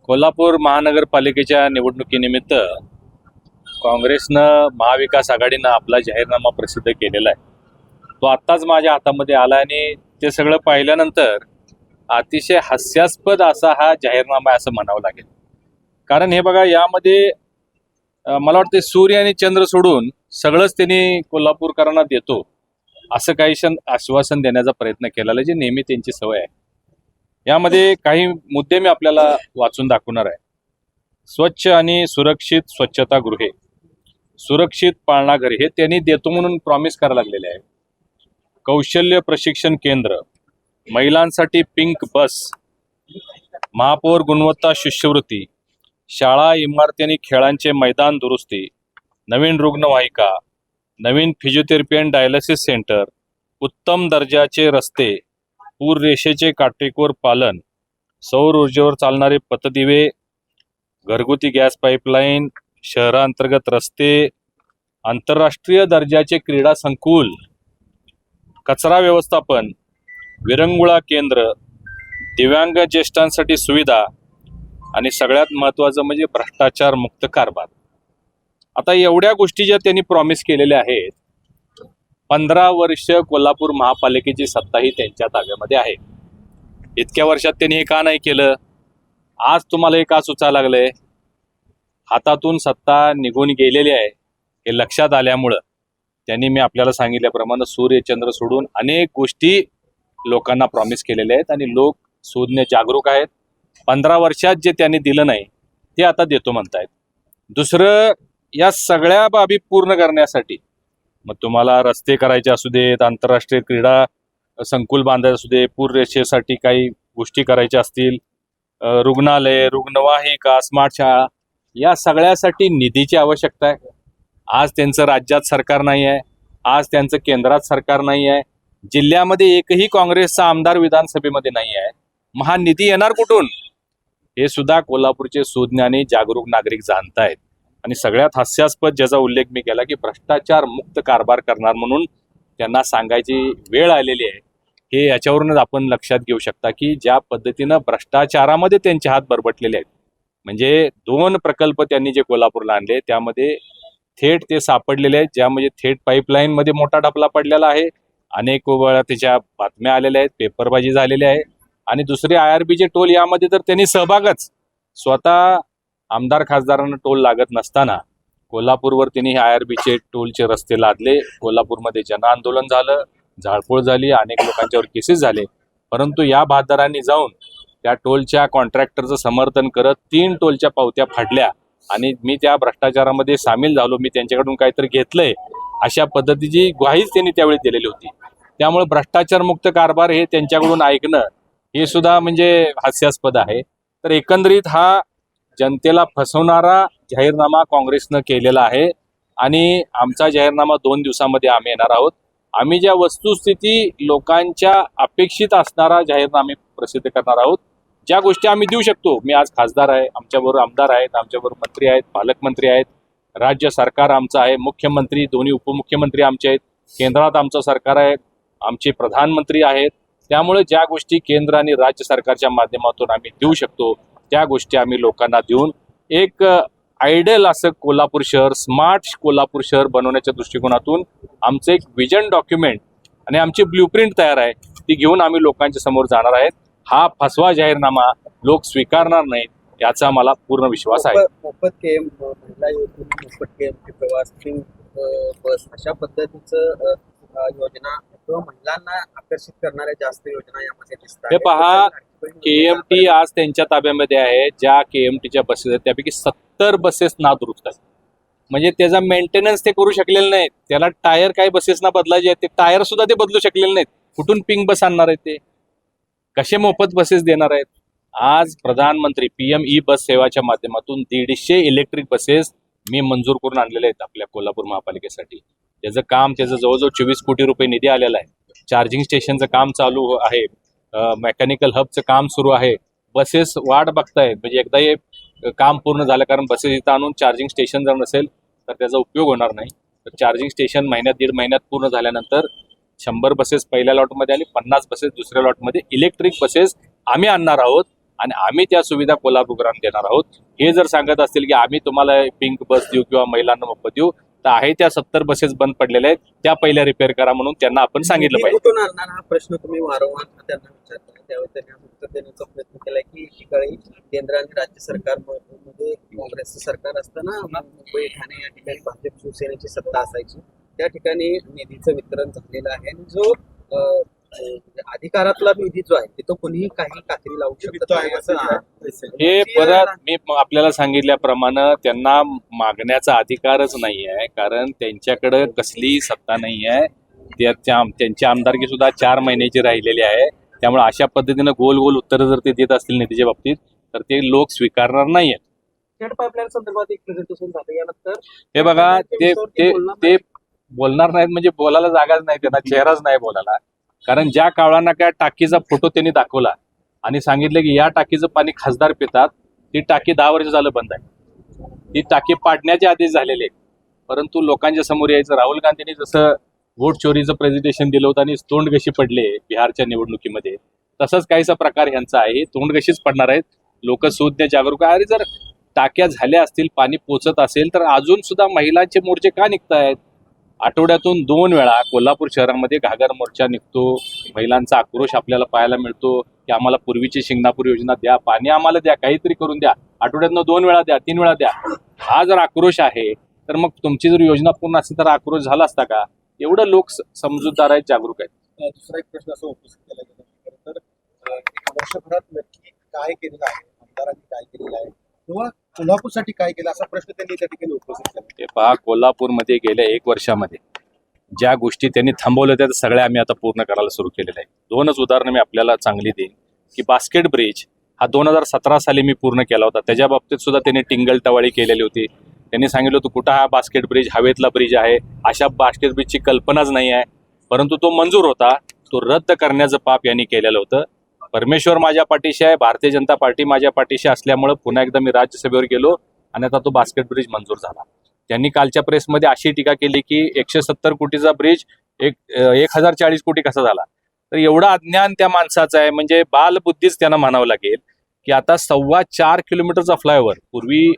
कोल्हापूर महानगरपालिकेच्या निवडणुकीनिमित्त काँग्रेसनं महाविकास आघाडीनं आपला जाहीरनामा प्रसिद्ध केलेला आहे. तो आत्ताच माझ्या हातामध्ये आला आणि ते सगळं पाहिल्यानंतर अतिशय हास्यास्पद असा हा जाहीरनामा आहे असं म्हणावं लागेल. कारण हे बघा, यामध्ये मला वाटतं सूर्य आणि चंद्र सोडून सगळंच त्यांनी कोल्हापूरकरांना देतो असं काही आश्वासन देण्याचा प्रयत्न केलेला, जे नेहमी त्यांची सवय आहे. यामध्ये काही मुद्दे मी आपल्याला वाचून दाखवणार आहे. स्वच्छ आणि सुरक्षित स्वच्छतागृहे, सुरक्षित पाळणाघरे हे त्यांनी देतो म्हणून प्रॉमिस करायला लागलेले आहे. कौशल्य प्रशिक्षण केंद्र, महिलांसाठी पिंक बस, महापौर गुणवत्ता शिष्यवृत्ती, शाळा इमारती आणि खेळांचे मैदान दुरुस्ती, नवीन रुग्णवाहिका, नवीन फिजिओथेरपी अँड डायलिसिस सेंटर, उत्तम दर्जाचे रस्ते, पूर रेषेचे काटेकोर पालन, सौर ऊर्जेवर चालणारे पथदिवे, घरगुती गॅस पाईपलाईन, शहरांतर्गत रस्ते, आंतरराष्ट्रीय दर्जाचे क्रीडा संकुल, कचरा व्यवस्थापन, विरंगुळा केंद्र, दिव्यांग ज्येष्ठांसाठी सुविधा आणि सगळ्यात महत्त्वाचं म्हणजे भ्रष्टाचार मुक्त कारभार. आता एवढ्या गोष्टी ज्या त्यांनी प्रॉमिस केलेल्या आहेत, 15 वर्ष कोल्हापूर महापालिकेची सत्ताही त्यांच्या ताब्यामध्ये आहे. इतक्या वर्षात त्यांनी हे का नाही केलं? आज तुम्हाला हे का सुचायला लागलंय? हातातून सत्ता निघून गेलेली आहे हे लक्षात आल्यामुळं त्यांनी मी आपल्याला सांगितल्याप्रमाणे सूर्य चंद्र सोडून अनेक गोष्टी लोकांना प्रॉमिस केलेल्या आहेत आणि लोक शोधणे जागरूक आहेत. 15 वर्षात जे त्यांनी दिलं नाही ते आता देतो म्हणतायत. दुसरं, या सगळ्या बाबी पूर्ण करण्यासाठी मग तुम्हाला रस्ते करायचे असू देत, आंतरराष्ट्रीय क्रीडा संकुल बांधायचे असू दे, पूर रेषेसाठी काही गोष्टी करायच्या असतील, रुग्णालय, रुग्णवाहिका, स्मार्ट शाळा, या सगळ्यासाठी निधीची आवश्यकता आहे. आज त्यांचं राज्यात सरकार नाही आहे, आज त्यांचं केंद्रात सरकार नाही आहे, जिल्ह्यामध्ये एकही काँग्रेसचा आमदार विधानसभेमध्ये नाही आहे. मग हा निधी येणार कुठून? हे सुद्धा कोल्हापूरचे सुज्ञानी जागरूक नागरिक जाणतायत. आणि सगळ्यात हास्यास्पद ज्याचा उल्लेख मी केला की भ्रष्टाचार मुक्त कारभार करणार म्हणून त्यांना सांगायची वेळ आलेली आहे. हे याच्यावरूनच आपण लक्षात घेऊ शकता की ज्या पद्धतीनं भ्रष्टाचारामध्ये त्यांचे हात बरबटलेले आहेत. म्हणजे 2 प्रकल्प त्यांनी जे कोल्हापूरला आणले त्यामध्ये थेट ते सापडलेले आहेत, ज्यामध्ये थेट पाईपलाईनमध्ये मोठा ढपला पडलेला आहे. अनेक वेळा त्याच्या बातम्या आलेल्या आहेत, पेपरबाजी झालेली आहे. आणि दुसरे IRBचे टोल, यामध्ये तर त्यांनी सहभागच, स्वतः आमदार खासदारांना टोल लागत नसताना कोल्हापूरवर त्यांनी IRBचे टोलचे रस्ते लादले. कोल्हापूरमध्ये जनआंदोलन झालं, जाळपोळ झाली, अनेक लोकांच्यावर केसेस झाले. परंतु या बहादरांनी जाऊन त्या टोलच्या कॉन्ट्रॅक्टरचं समर्थन करत 3 टोलच्या पावत्या फाडल्या आणि मी त्या भ्रष्टाचारामध्ये सामील झालो, मी त्यांच्याकडून काहीतरी घेतलंय, अशा पद्धतीची ग्वाहीच त्यांनी त्यावेळी दिलेली होती. त्यामुळे भ्रष्टाचार मुक्त कारभार हे त्यांच्याकडून ऐकणं हे सुद्धा म्हणजे हास्यास्पद आहे. तर एकंदरीत हा जनतेला फसवणारा जाहीरनामा काँग्रेसनं केलेला आहे आणि आमचा जाहीरनामा 2 दिवसामध्ये आम्ही येणार आहोत. आम्ही ज्या वस्तुस्थिती लोकांच्या अपेक्षित असणारा जाहीरनामे प्रसिद्ध करणार आहोत. ज्या गोष्टी आम्ही देऊ शकतो, मी आज खासदार आहे, आमच्याबरोबर आमदार आहेत, आमच्याबरोबर मंत्री आहेत, पालकमंत्री आहेत, राज्य सरकार आमचं आहे, मुख्यमंत्री, दोन्ही उपमुख्यमंत्री आमचे आहेत, केंद्रात आमचं सरकार आहे, आमचे प्रधानमंत्री आहेत. त्यामुळे ज्या गोष्टी केंद्र आणि राज्य सरकारच्या माध्यमातून आम्ही देऊ शकतो त्या गोष्टी आम्ही लोकांना देऊन एक आयडियल असं कोल्हापूर शहर, स्मार्ट कोल्हापूर शहर बनवण्याच्या दृष्टिकोनातून आमचं एक विजन डॉक्युमेंट आणि आमची ब्ल्यूप्रिंट तयार आहे, ती घेऊन आम्ही लोकांच्या समोर जाणार आहेत. हा फसवा जाहीरनामा लोक स्वीकारणार नाहीत याचा मला पूर्ण विश्वास आहे. मोफत केम, महिला मोफत केम, प्रवास बस, अशा पद्धतीचं योजना किंवा महिलांना आकर्षित करणाऱ्या जास्त योजना यामध्ये दिसतात. हे पहा, KMT आज त्यांच्या ताब्यामध्ये आहे. ज्या KMTच्या बसेस आहेत त्यापैकी 70 बसेस नादुरुस्त आहेत. म्हणजे त्याचा मेंटेनन्स ते करू शकलेले नाहीत. त्याला टायर काही बसेसना बदलायचे आहेत, ते टायर सुद्धा ते बदलू शकलेले नाहीत. कुठून पिंक बस आणणार आहेत? ते कसे मोफत बसेस देणार आहेत? आज प्रधानमंत्री PM ई बस सेवाच्या माध्यमातून 150 इलेक्ट्रिक बसेस मी मंजूर करून आणलेले आहेत आपल्या कोल्हापूर महापालिकेसाठी. त्याचं काम, त्याचं जवळजवळ 24 कोटी रुपये निधी आलेला आहे. चार्जिंग स्टेशनचं काम चालू आहे, मेकॅनिकल हबचं काम सुरू आहे. बसेस वाट बघतायत, म्हणजे एकदा हे काम पूर्ण झालं, कारण बसेस इथं आणून चार्जिंग स्टेशन जर नसेल तर त्याचा उपयोग होणार नाही. तर चार्जिंग स्टेशन महिन्यात 1.5 महिन्यात पूर्ण झाल्यानंतर 100 बसेस पहिल्या लॉटमध्ये आणि 50 बसेस दुसऱ्या लॉटमध्ये इलेक्ट्रिक बसेस आम्ही आणणार आहोत. आणि आम्ही त्या सुविधा कोल्हापूरकरांना देणार आहोत. हे जर सांगत असतील की आम्ही तुम्हाला पिंक बस देऊ किंवा महिलांना मोफत देऊ, तर आहे त्या 70 बसेस बंद पडलेल्या आहेत, त्या पहिल्या रिपेअर करा म्हणून त्यांना आपण सांगितलं हे पाहिजे. कुठून आणणार हा प्रश्न तुम्ही वारंवार त्यांना विचारता. त्यावेळी त्यांनी आज उत्तर देण्याचा प्रयत्न केला की एकीकडे केंद्र आणि राज्य सरकारमध्ये काँग्रेसचं सरकार असताना मुंबई ठाणे या ठिकाणी भाजप शिवसेनेची सत्ता असायची. त्या ठिकाणी निधीचं वितरण झालेलं आहे आणि जो अधिकारातला निधी जो आहे तो कोणीही काही कात्री लावू शकत नाही असं हे परत मी आपल्याला सांगितल्याप्रमाणे त्यांना मागण्याचा अधिकारच नाही आहे, कारण त्यांच्याकडे कसलीही सत्ता नाही आहे. त्यांची आमदारकी सुद्धा 4 महिन्याची राहिलेली आहे. त्यामुळे अशा पद्धतीनं गोल गोल उत्तरं जर ते देत असतील निधीच्या बाबतीत तर ते लोक स्वीकारणार नाही आहेत. जेट पाईपलाईन संदर्भात एक प्रेझेंटेशन झालं यानंतर हे बघा ते बोलणार नाहीत म्हणजे बोलायला जागाच नाही, त्यांना चेहराच नाही बोलायला. कारण ज्या कावळांना काय टाकीचा फोटो त्यांनी दाखवला आणि सांगितलं की या टाकीचं पाणी खासदार पितात, ती टाकी 10 वर्ष झालं बंद आहे. ती टाकी पाडण्याचे आदेश झालेले आहेत, परंतु लोकांच्या समोर यायचं. राहुल गांधींनी जसं वोट चोरीचं प्रेझेंटेशन दिलं होतं आणि तोंड कशी पडले बिहारच्या निवडणुकीमध्ये, तसंच काहीसा प्रकार ह्यांचा आहे. तोंड कशीच पडणार आहेत. लोक सुज्ञ जागरूक आहे. अरे जर टाक्या झाल्या असतील, पाणी पोचत असेल तर अजून सुद्धा महिलांचे मोर्चे का निघतायत? आठवड्यातून 2 वेळा कोल्हापूर शहरामध्ये घागर मोर्चा निघतो. महिलांचा आक्रोश आपल्याला पाहायला मिळतो की आम्हाला पूर्वीची शिंगणापूर योजना द्या, पाणी आम्हाला द्या, काहीतरी करून द्या. आठवड्यातनं 2 वेळा द्या, 3 वेळा द्या. हा जर आक्रोश आहे तर मग तुमची जर योजना पूर्ण असती तर आक्रोश झाला असता का? एवढं लोक समजूतदार आहेत, जागरूक आहेत. दुसरा एक प्रश्न असा उपस्थित केला गेला तर एक वर्षभरात नक्की काय केलेलं आहे, आमदारांनी काय केलेलं आहे किंवा कोल्हापूरसाठी काय केलं असा प्रश्न त्यांनी त्या ठिकाणी उपस्थित केला. ते पहा, कोल्हापूरमध्ये गेल्या 1 वर्षामध्ये ज्या गोष्टी त्यांनी थांबवल्या त्या सगळ्या आम्ही आता पूर्ण करायला सुरू केलेल्या आहे. 2च उदाहरणं मी आपल्याला चांगली देईन की बास्केट ब्रिज हा 2017 साली मी पूर्ण केला होता. त्याच्या बाबतीत सुद्धा त्यांनी टिंगलटवाळी केलेली होती. त्यांनी सांगितलं होतं कुठं हा बास्केट ब्रिज, हवेतला ब्रिज आहे, अशा बास्केट ब्रिजची कल्पनाच नाही आहे. परंतु तो मंजूर होता, तो रद्द करण्याचं पाप यांनी केलेलं होतं. परमेश्वर माझ्या पाठीशी आहे, भारतीय जनता पार्टी माझ्या पाठीशी असल्यामुळे पुन्हा एकदा मी राज्यसभेवर गेलो आणि आता तो बास्केट ब्रिज मंजूर झाला. त्यांनी कालच्या प्रेसमध्ये अशी टीका केली की 170 कोटीचा ब्रिज 1040 कोटी कसा झाला. तर एवढं अज्ञान त्या माणसाचं आहे, म्हणजे बालबुद्धीच त्यांना म्हणावं लागेल की आता 4.25 किलोमीटरचा फ्लायओव्हर, पूर्वी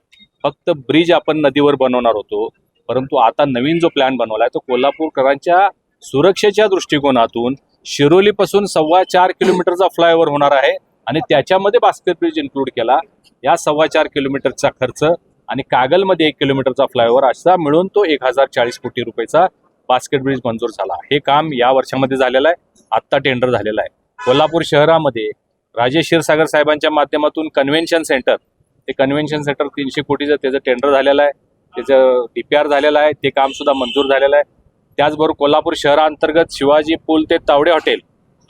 फक्त ब्रिज आपण नदीवर बनवणार होतो, परंतु आता नवीन जो प्लॅन बनवला आहे तो कोल्हापूरकरांच्या सुरक्षेच्या दृष्टिकोनातून शिरोलीपासून 4.25 किलोमीटरचा फ्लायओव्हर होणार आहे आणि त्याच्यामध्ये बास्केट ब्रिज इन्क्लूड केला. या 4.25 किलोमीटरचा खर्च आणि कागलमध्ये 1 किलोमीटरचा फ्लायओव्हर असा मिळून तो 1040 कोटी रुपयाचा बास्केट ब्रिज मंजूर झाला. हे काम या वर्षामध्ये झालेलं आहे, आत्ता टेंडर झालेलं आहे. कोल्हापूर शहरामध्ये राजेश क्षीरसागर साहेबांच्या माध्यमातून कन्व्हेन्शन सेंटर, ते कन्व्हेन्शन सेंटर 300 कोटीचं त्याचं टेंडर झालेलं आहे, त्याचं DPR झालेलं आहे, ते काम सुद्धा मंजूर झालेलं आहे. त्याचबरोबर कोल्हापूर शहराअंतर्गत शिवाजी पूल ते तावडे हॉटेल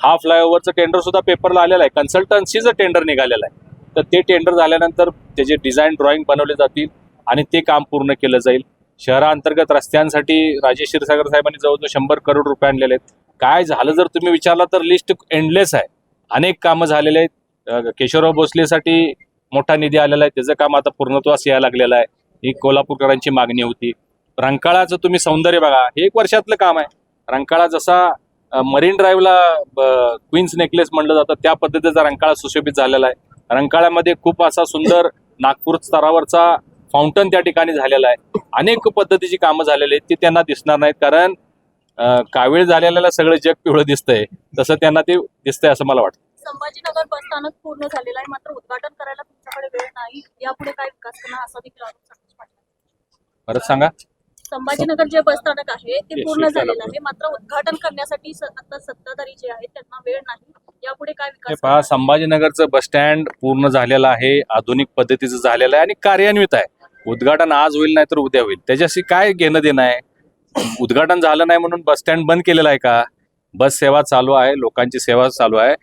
हा फ्लायओव्हरचं टेंडर सुद्धा पेपरला आलेलं आहे. कन्सल्टन्सीचं टेंडर निघालेलं आहे. तर ते टेंडर झाल्यानंतर त्याचे डिझाईन ड्रॉइंग बनवले जातील आणि ते काम पूर्ण केलं जाईल. शहराअंतर्गत रस्त्यांसाठी राजेश क्षीरसागर साहेबांनी जवळजवळ 100 करोड रुपये आणलेले आहेत. काय झालं जर तुम्ही विचारला तर लिस्ट एंडलेस आहे. अनेक कामं झालेले आहेत. केशवराव भोसलेसाठी मोठा निधी आलेला आहे, त्याचं काम आता पूर्णत्वास यायला लागलेलं आहे. ही कोल्हापूरकरांची मागणी होती. रंकाळाचं तुम्ही सौंदर्य बघा, हे 1 वर्षातलं काम आहे. रंकाळा जसा मरीन ड्राईव्हला क्वीन्स नेकलेस म्हणलं जातं त्या पद्धतीचा रंकाळा सुशोभित झालेला आहे. रंकाळ्यामध्ये खूप असा सुंदर नागपूर स्तरावरचा फाउंटन त्या ठिकाणी झालेला आहे. अनेक पद्धतीची कामं झालेली आहेत, ती त्यांना दिसणार नाहीत, कारण कावीळ झालेल्याला सगळं जग पिवळं दिसतंय, तसं त्यांना ते दिसतंय असं मला वाटतं. संभाजीनगर बस स्थानक पूर्ण झालेलं आहे, मात्र उद्घाटन करायला तुमच्याकडे वेळ नाही. यापुढे काय विकास करणार असा देखील आरोप संतोष पाटील. परत सांगा. संभाजीनगर जे बस स्थानक आहे ते पूर्ण झालेलं आहे, मात्र उद्घाटन करण्यासाठी आता सत्ताधारी जे आहेत त्यांना वेळ नाही. यापुढे काय हे विकास पहा, संभाजीनगरचं बस स्टँड पूर्ण झालेलं आहे, आधुनिक पद्धतीचं झालेलं आहे आणि कार्यान्वित आहे. उद्घाटन आज होईल नाही तर उद्या होईल, त्याच्याशी काय घेणं देणं आहे? उद्घाटन झालं नाही म्हणून बस स्टँड बंद केलेला आहे का? बस सेवा चालू आहे, लोकांची सेवा चालू आहे.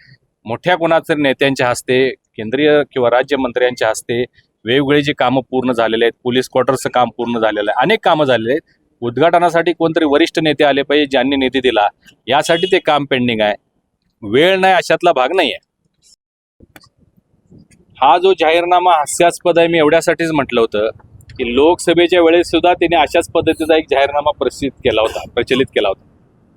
मोठ्या कोणाच्या नेत्यांच्या हस्ते, केंद्रीय किंवा राज्यमंत्र्यांच्या हस्ते वेगवेगळी जी कामं पूर्ण झालेले आहेत. पोलीस क्वार्टरचं काम पूर्ण झालेलं आहे, अनेक कामं झालेले आहेत. उद्घाटनासाठी कोणतरी वरिष्ठ नेते आले पाहिजे, ज्यांनी निधी दिला, यासाठी ते काम पेंडिंग आहे. वेळ नाही अशातला भाग नाही आहे. हा जो जाहीरनामा हास्यास्पद आहे, मी एवढ्यासाठीच म्हटलं होतं की लोकसभेच्या वेळेस सुद्धा त्यांनी अशाच पद्धतीचा एक जाहीरनामा प्रचलित केला होता.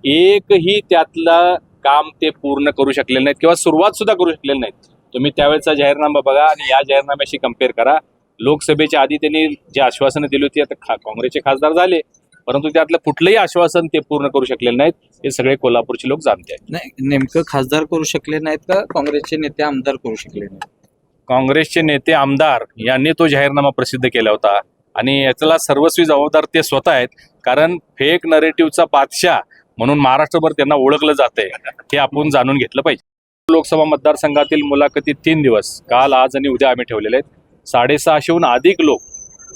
एकही त्यातलं काम ते पूर्ण करू शकलेले नाहीत किंवा सुरुवात सुद्धा करू शकलेले नाहीत. तुम्ही त्यावेळेचा जाहीरनामा बघा आणि या जाहीरनाम्याशी कम्पेअर करा. लोकसभेच्या आधी त्यांनी जी आश्वासनं दिली होती, आता काँग्रेसचे खासदार झाले, परंतु त्यातलं कुठलंही आश्वासन ते पूर्ण करू शकलेले नाहीत. हे सगळे कोल्हापूरचे लोक जाणते आहेत. नाही, नेमकं खासदार करू शकले नाहीत का काँग्रेसचे नेते आमदार करू शकले नाहीत? काँग्रेसचे नेते आमदार यांनी तो जाहीरनामा प्रसिद्ध केला होता आणि याला सर्वस्वी जबाबदार ते स्वतः आहेत. कारण फेक नरेटिव्हचा बादशाह म्हणून महाराष्ट्रभर त्यांना ओळखलं जातंय, हे आपण जाणून घेतलं पाहिजे. लोकसभा मतदारसंघातील मुलाखती 3 दिवस, काल, आज आणि उद्या आम्ही ठेवलेले आहेत. 650हून अधिक लोक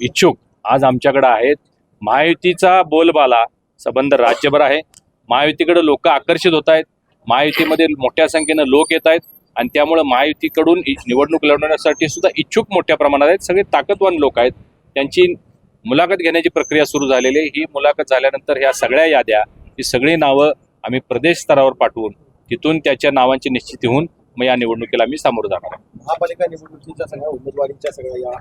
इच्छुक आज आमच्याकडे आहेत. महायुतीचा बोलबाला संबंध राज्यभर आहे. महायुतीकडे लोक आकर्षित होत आहेत. महायुतीमध्ये मोठ्या संख्येनं लोक येत आहेत आणि त्यामुळे महायुतीकडून निवडणूक लढवण्यासाठी सुद्धा इच्छुक मोठ्या प्रमाणात आहेत. सगळे ताकदवान लोक आहेत. त्यांची मुलाखत घेण्याची प्रक्रिया सुरू झालेली आहे. ही मुलाखत झाल्यानंतर ह्या सगळ्या याद्या, ही सगळी नावं आम्ही प्रदेश स्तरावर पाठवून तिथून त्याच्या नावांची निश्चिती होऊन मग या निवडणुकीला आम्ही सामोरं जाणार आहे. महापालिका निवडणुकीच्या सगळ्या उमेदवारीच्या सगळ्या या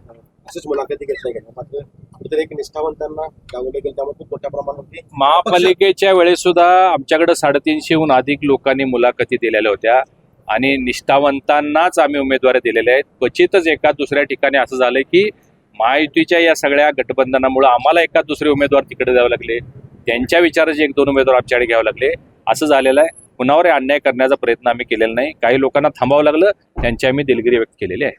अशाच मुलाखती घेतल्या गेल्या, मात्र कुठेतरी एक निष्ठावंतांना डावले गेले, त्यामुळे खूप मोठ्या प्रमाणात महापालिकेच्या वेळेस सुद्धा आमच्याकडे 350हून अधिक लोकांनी मुलाखती दिलेल्या होत्या आणि निष्ठावंतांनाच आम्ही उमेदवारी दिलेल्या आहेत. क्वचितच एका दुसऱ्या ठिकाणी असं झालंय की महायुतीच्या या सगळ्या गठबंधनामुळे आम्हाला एका दुसरे उमेदवार तिकडे द्यावे लागले, त्यांच्या विचाराचे 1-2 उमेदवार आमच्याकडे घ्यावे लागले. असं झालेलं आहे. कुणावर अन्याय करण्याचा प्रयत्न आम्ही केलेला नाही. काही लोकांना थांबावं लागलं, त्यांची आम्ही दिलगिरी व्यक्त केलेली आहे.